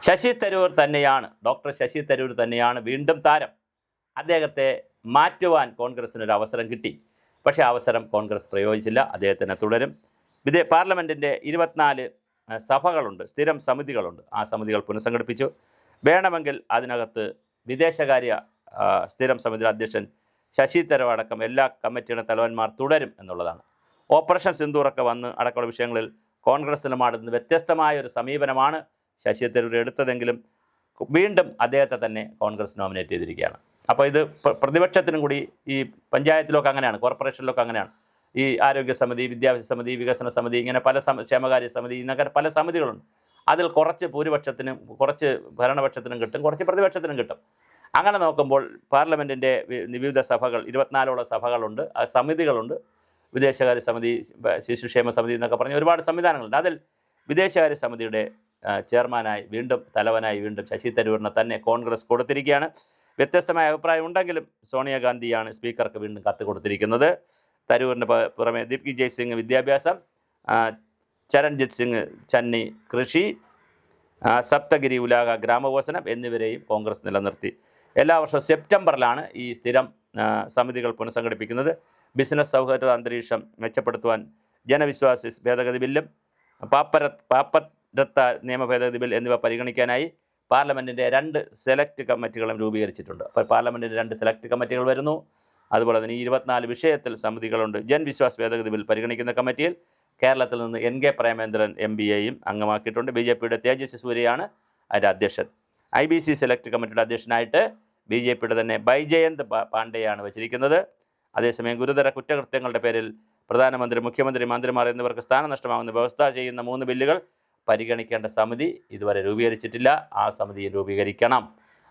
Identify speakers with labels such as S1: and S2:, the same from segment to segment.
S1: ശശി തരൂർ തന്നെയാണ്, ഡോക്ടർ ശശി തരൂർ തന്നെയാണ് വീണ്ടും താരം. അദ്ദേഹത്തെ മാറ്റുവാൻ കോൺഗ്രസിനൊരു അവസരം കിട്ടി. പക്ഷേ അവസരം കോൺഗ്രസ് പ്രയോഗിച്ചില്ല. അദ്ദേഹത്തിന് തുടരും. പാർലമെൻറ്റിൻ്റെ 24 സഭകളുണ്ട്, സ്ഥിരം സമിതികളുണ്ട്. ആ സമിതികൾ പുനഃസംഘടിപ്പിച്ചു. വേണമെങ്കിൽ അതിനകത്ത് വിദേശകാര്യ സ്ഥിരം സമിതിയുടെ അധ്യക്ഷൻ ശശി തരൂർ അടക്കം എല്ലാ കമ്മിറ്റിയുടെ തലവന്മാർ തുടരും എന്നുള്ളതാണ്. ഓപ്പറേഷൻ സിന്ദൂറൊക്കെ വന്ന് അടക്കമുള്ള വിഷയങ്ങളിൽ കോൺഗ്രസ് നിലപാടുന്ന വ്യത്യസ്തമായ ഒരു സമീപനമാണ് ശശി തരൂർ എടുത്തതെങ്കിലും വീണ്ടും അദ്ദേഹത്തെ തന്നെ കോൺഗ്രസ് നോമിനേറ്റ് ചെയ്തിരിക്കുകയാണ്. അപ്പോൾ ഇത് പ്രതിപക്ഷത്തിനും കൂടി, ഈ പഞ്ചായത്തിലൊക്കെ അങ്ങനെയാണ്, കോർപ്പറേഷനിലൊക്കെ അങ്ങനെയാണ്. ഈ ആരോഗ്യ സമിതി, വിദ്യാഭ്യാസ സമിതി, വികസന സമിതി, ഇങ്ങനെ പല ക്ഷേമകാര്യ സമിതി, ഇന്നൊക്കെ പല സമിതികളുണ്ട്. അതിൽ കുറച്ച് ഭൂരിപക്ഷത്തിനും കുറച്ച് ഭരണപക്ഷത്തിനും കിട്ടും, കുറച്ച് പ്രതിപക്ഷത്തിനും കിട്ടും. അങ്ങനെ നോക്കുമ്പോൾ പാർലമെൻറ്റിൻ്റെ വിവിധ സഭകൾ, 24ഓളം സഭകളുണ്ട്, സമിതികളുണ്ട്. വിദേശകാര്യ സമിതി, ശിശുക്ഷേമ സമിതി എന്നൊക്കെ പറഞ്ഞ് ഒരുപാട് സംവിധാനങ്ങളുണ്ട്. അതിൽ വിദേശകാര്യ സമിതിയുടെ ചെയർമാനായി വീണ്ടും, തലവനായി വീണ്ടും ശശി തരൂരിനെ തന്നെ കോൺഗ്രസ് കൊടുത്തിരിക്കുകയാണ്. വ്യത്യസ്തമായ അഭിപ്രായം ഉണ്ടെങ്കിലും സോണിയാഗാന്ധിയാണ് സ്പീക്കർക്ക് വീണ്ടും കത്ത് കൊടുത്തിരിക്കുന്നത്. തരൂരിന് പുറമെ ദിഗ്വിജയ് സിംഗ് വിദ്യാഭ്യാസം, ചരൺജിത് സിംഗ് ചന്നി കൃഷി, സപ്തഗിരി ഉലാഗ ഗ്രാമവികസനം എന്നിവരെയും കോൺഗ്രസ് നിലനിർത്തി. എല്ലാ വർഷവും സെപ്റ്റംബറിലാണ് ഈ സ്ഥിരം സമിതികൾ പുനഃസംഘടിപ്പിക്കുന്നത്. ബിസിനസ് സൗഹൃദ അന്തരീക്ഷം മെച്ചപ്പെടുത്തുവാൻ ജനവിശ്വാസ ഭേദഗതി ബില്ലും പാപ്പരത്ത നിയമ ഭേദഗതി ബിൽ എന്നിവ പരിഗണിക്കാനായി പാർലമെൻറ്റിൻ്റെ 2 സെലക്ട് കമ്മിറ്റികളും രൂപീകരിച്ചിട്ടുണ്ട്. അപ്പോൾ പാർലമെൻറ്റിൻ്റെ 2 സെലക്ട് കമ്മിറ്റികൾ വരുന്നു. അതുപോലെ തന്നെ 24 വിഷയത്തിൽ സമിതികളുണ്ട്. ജൻവിശ്വാസ് ഭേദഗതി ബിൽ പരിഗണിക്കുന്ന കമ്മിറ്റിയിൽ കേരളത്തിൽ നിന്ന് NK പ്രേമേന്ദ്രൻ MPയെയും അംഗമാക്കിയിട്ടുണ്ട്. BJPയുടെ തേജസ്വി സൂര്യയാണ് അതിൻ്റെ അധ്യക്ഷൻ. IBC സെലക്ട് കമ്മിറ്റിയുടെ അധ്യക്ഷനായിട്ട് BJPയുടെ തന്നെ ബൈജയന്ത് പാണ്ഡെയാണ് വച്ചിരിക്കുന്നത്. അതേസമയം ഗുരുതര കുറ്റകൃത്യങ്ങളുടെ പേരിൽ പ്രധാനമന്ത്രി, മുഖ്യമന്ത്രി, മന്ത്രിമാർ എന്നിവർക്ക് സ്ഥാനം നഷ്ടമാകുന്ന വ്യവസ്ഥ ചെയ്യുന്ന 3 ബില്ലുകൾ പരിഗണിക്കേണ്ട സമിതി ഇതുവരെ രൂപീകരിച്ചിട്ടില്ല. ആ സമിതി രൂപീകരിക്കണം.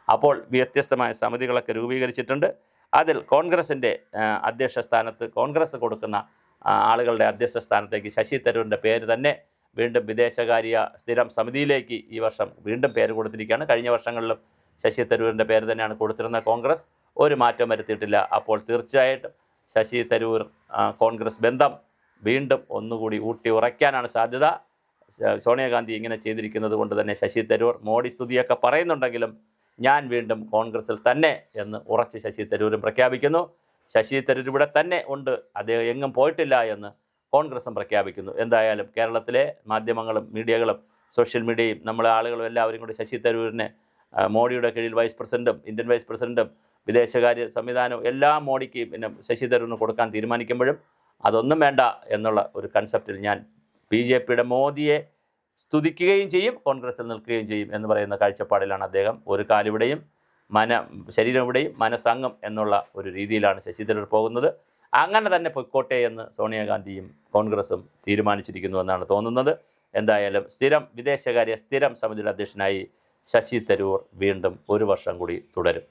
S1: അപ്പോൾ വ്യത്യസ്തമായ സമിതികളൊക്കെ രൂപീകരിച്ചിട്ടുണ്ട്. അതിൽ കോൺഗ്രസിൻ്റെ അധ്യക്ഷ സ്ഥാനത്ത്, കോൺഗ്രസ് കൊടുക്കുന്ന ആളുകളുടെ അധ്യക്ഷ സ്ഥാനത്തേക്ക് ശശി തരൂരിൻ്റെ പേര് തന്നെ വീണ്ടും വിദേശകാര്യ സ്ഥിരം സമിതിയിലേക്ക് ഈ വർഷം വീണ്ടും പേര് കൊടുത്തിരിക്കുകയാണ്. കഴിഞ്ഞ വർഷങ്ങളിലും ശശി തരൂരിൻ്റെ പേര് തന്നെയാണ് കൊടുത്തിരുന്ന കോൺഗ്രസ്. ഒരു മാറ്റം വരുത്തിയിട്ടില്ല. അപ്പോൾ തീർച്ചയായിട്ടും ശശി തരൂർ കോൺഗ്രസ് ബന്ധം വീണ്ടും ഒന്നുകൂടി ഊട്ടി ഉറയ്ക്കാനാണ് സാധ്യത. സോണിയാഗാന്ധി ഇങ്ങനെ ചെയ്തിരിക്കുന്നത് കൊണ്ട് തന്നെ ശശി തരൂർ മോഡി സ്തുതിയൊക്കെ പറയുന്നുണ്ടെങ്കിലും ഞാൻ വീണ്ടും കോൺഗ്രസിൽ തന്നെ എന്ന് ഉറച്ച് ശശി തരൂരും പ്രഖ്യാപിക്കുന്നു. ശശി തരൂർ ഇവിടെ തന്നെ ഉണ്ട്, അദ്ദേഹം എങ്ങും പോയിട്ടില്ല എന്ന് കോൺഗ്രസും പ്രഖ്യാപിക്കുന്നു. എന്തായാലും കേരളത്തിലെ മാധ്യമങ്ങളും മീഡിയകളും സോഷ്യൽ മീഡിയയും നമ്മളെ ആളുകളും എല്ലാവരും കൂടി ശശി തരൂരിനെ മോഡിയുടെ കീഴിൽ വൈസ് പ്രസിഡൻറ്റും ഇന്ത്യൻ വൈസ് പ്രസിഡൻറ്റും വിദേശകാര്യ സംവിധാനവും എല്ലാം മോഡിക്ക് പിന്നെ ശശി തരൂരിന് കൊടുക്കാൻ തീരുമാനിക്കുമ്പോഴും അതൊന്നും വേണ്ട എന്നുള്ള ഒരു കൺസെപ്റ്റിൽ ഞാൻ BJPയുടെ മോദിയെ സ്തുതിക്കുകയും ചെയ്യും, കോൺഗ്രസിൽ നിൽക്കുകയും ചെയ്യും എന്ന് പറയുന്ന കാഴ്ചപ്പാടിലാണ് അദ്ദേഹം. ഒരു കാലിവിടെയും ശരീരം ഇവിടെയും മനസ്സംഗം എന്നുള്ള ഒരു രീതിയിലാണ് ശശി തരൂർ പോകുന്നത്. അങ്ങനെ തന്നെ പൊയ്ക്കോട്ടെ എന്ന് സോണിയാഗാന്ധിയും കോൺഗ്രസും തീരുമാനിച്ചിരിക്കുന്നു എന്നാണ് തോന്നുന്നത്. എന്തായാലും വിദേശകാര്യ സ്ഥിരം സമിതിയുടെ അധ്യക്ഷനായി ശശി തരൂർ വീണ്ടും 1 വർഷം കൂടി തുടരും.